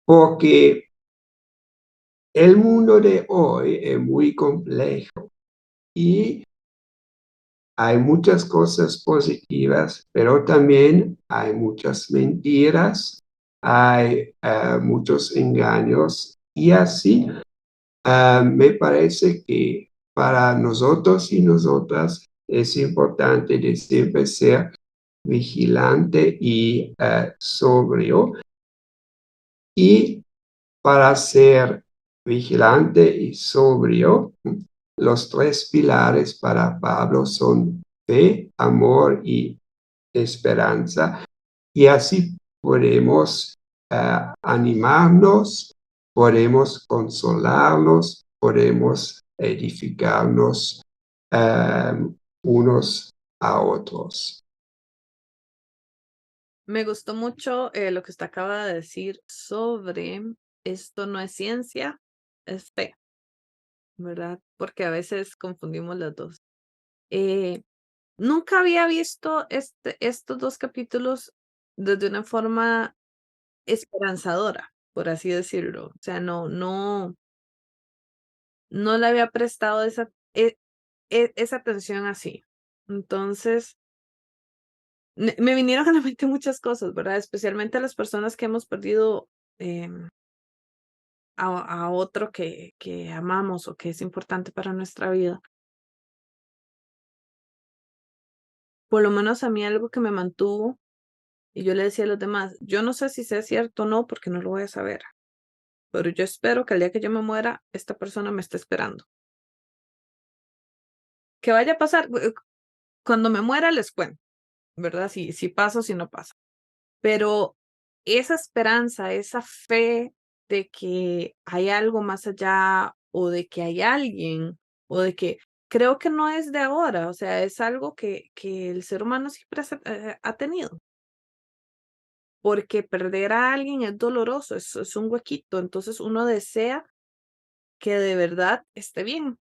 S2: porque el mundo de hoy es muy complejo y hay muchas cosas positivas, pero también hay muchas mentiras, hay muchos engaños, y así me parece que para nosotros y nosotras es importante de siempre ser vigilante y sobrio. Y para ser vigilante y sobrio, los tres pilares para Pablo son fe, amor y esperanza. Y así podemos animarnos, podemos consolarnos, podemos edificarnos unos a otros.
S1: Me gustó mucho lo que usted acaba de decir sobre esto no es ciencia, es fe, ¿verdad? Porque a veces confundimos las dos. Eh, Nunca había visto estos dos capítulos desde una forma esperanzadora, por así decirlo. O sea, no le había prestado esa atención así. Entonces, me vinieron a la mente muchas cosas, ¿verdad? Especialmente a las personas que hemos perdido em, a otro que amamos o que es importante para nuestra vida. Por lo menos a mí algo que me mantuvo, y yo le decía a los demás, yo no sé si sea cierto o no, porque no lo voy a saber, pero yo espero que el día que yo me muera, esta persona me esté esperando. ¿Qué vaya a pasar? Cuando me muera les cuento, ¿verdad? Si pasa o si no pasa. Pero esa esperanza, esa fe de que hay algo más allá o de que hay alguien o de que creo que no es de ahora, o sea, es algo que el ser humano siempre ha tenido, porque perder a alguien es doloroso, es un huequito, entonces uno desea que de verdad esté bien.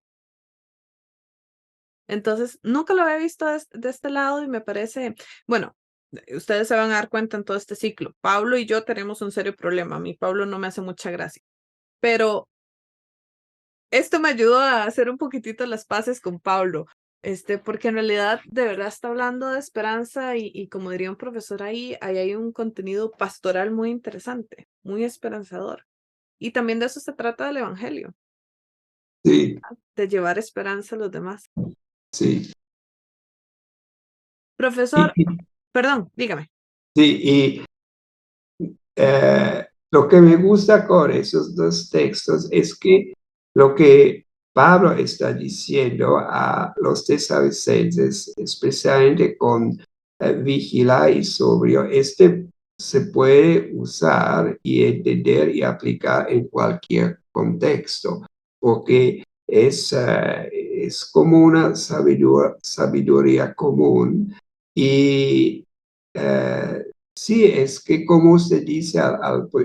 S1: Entonces, nunca lo había visto de este lado y me parece, bueno, ustedes se van a dar cuenta en todo este ciclo. Pablo y yo tenemos un serio problema. A mí Pablo no me hace mucha gracia, pero esto me ayudó a hacer un poquitito las paces con Pablo, porque en realidad de verdad está hablando de esperanza y como diría un profesor ahí hay un contenido pastoral muy interesante, muy esperanzador. Y también de eso se trata el evangelio,
S2: Sí,
S1: de llevar esperanza a los demás.
S2: sí.
S1: Profesor,
S2: Y,
S1: perdón, dígame.
S2: sí, lo que me gusta con esos dos textos es que lo que Pablo está diciendo a los tesalonicenses, especialmente con vigilar y sobrio, se puede usar y entender y aplicar en cualquier contexto, porque es como una sabiduría común y eh, sí, es que como usted dice,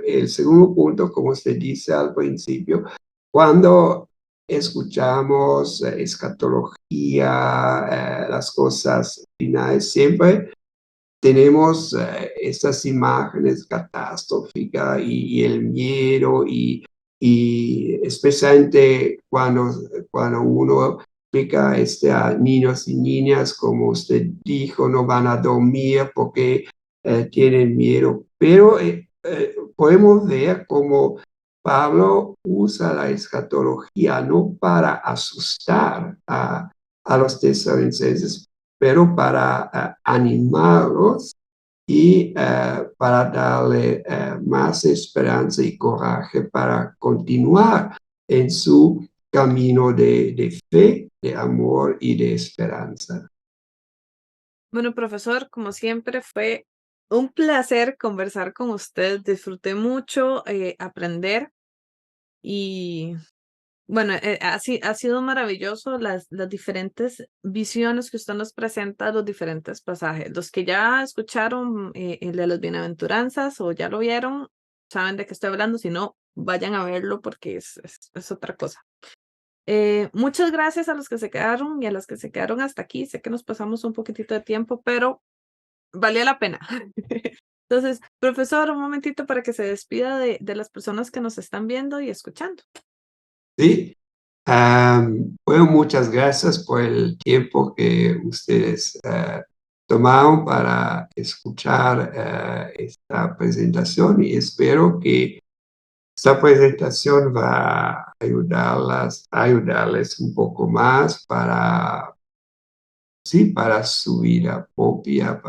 S2: el segundo punto, como usted dice al principio, cuando escuchamos escatología, las cosas finales, siempre tenemos estas imágenes catastróficas y el miedo y especialmente cuando uno explica a niños y niñas, como usted dijo, no van a dormir porque tienen miedo. Pero podemos ver cómo Pablo usa la escatología no para asustar a los tesalonicenses, pero para animarlos y para darle más esperanza y coraje para continuar en su camino de fe, de amor y de esperanza.
S1: Bueno, profesor, como siempre fue un placer conversar con usted. Disfruté mucho aprender y bueno, ha sido maravilloso las diferentes visiones que usted nos presenta, los diferentes pasajes. Los que ya escucharon el de las bienaventuranzas o ya lo vieron, saben de qué estoy hablando. Si no, vayan a verlo porque es otra cosa. Muchas gracias a los que se quedaron y a las que se quedaron hasta aquí. Sé que nos pasamos un poquitito de tiempo, pero valió la pena. Entonces, profesor, un momentito para que se despida de las personas que nos están viendo y escuchando.
S2: ¿Sí? Bueno, muchas gracias por el tiempo que ustedes tomaron para escuchar esta presentación y espero que esta presentación va a ayudarles un poco más sí, para su vida propia,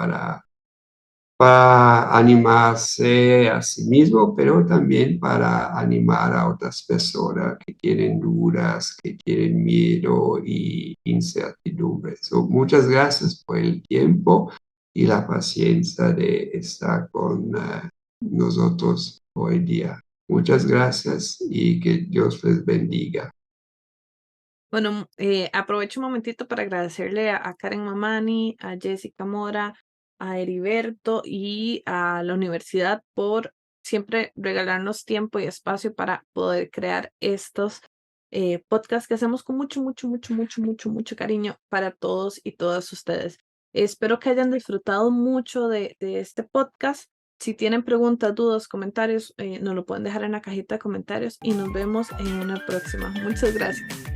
S2: para animarse a sí mismo, pero también para animar a otras personas que tienen dudas, que tienen miedo y incertidumbre. Muchas gracias por el tiempo y la paciencia de estar con nosotros hoy día. Muchas gracias y que Dios les bendiga.
S1: Bueno, aprovecho un momentito para agradecerle a Karen Mamani, a Jessica Mora, a Heriberto y a la universidad por siempre regalarnos tiempo y espacio para poder crear estos podcasts que hacemos con mucho, mucho, mucho, mucho, mucho, mucho cariño para todos y todas ustedes. Espero que hayan disfrutado mucho de este podcast. Si tienen preguntas, dudas, comentarios, nos lo pueden dejar en la cajita de comentarios y nos vemos en una próxima. Muchas gracias.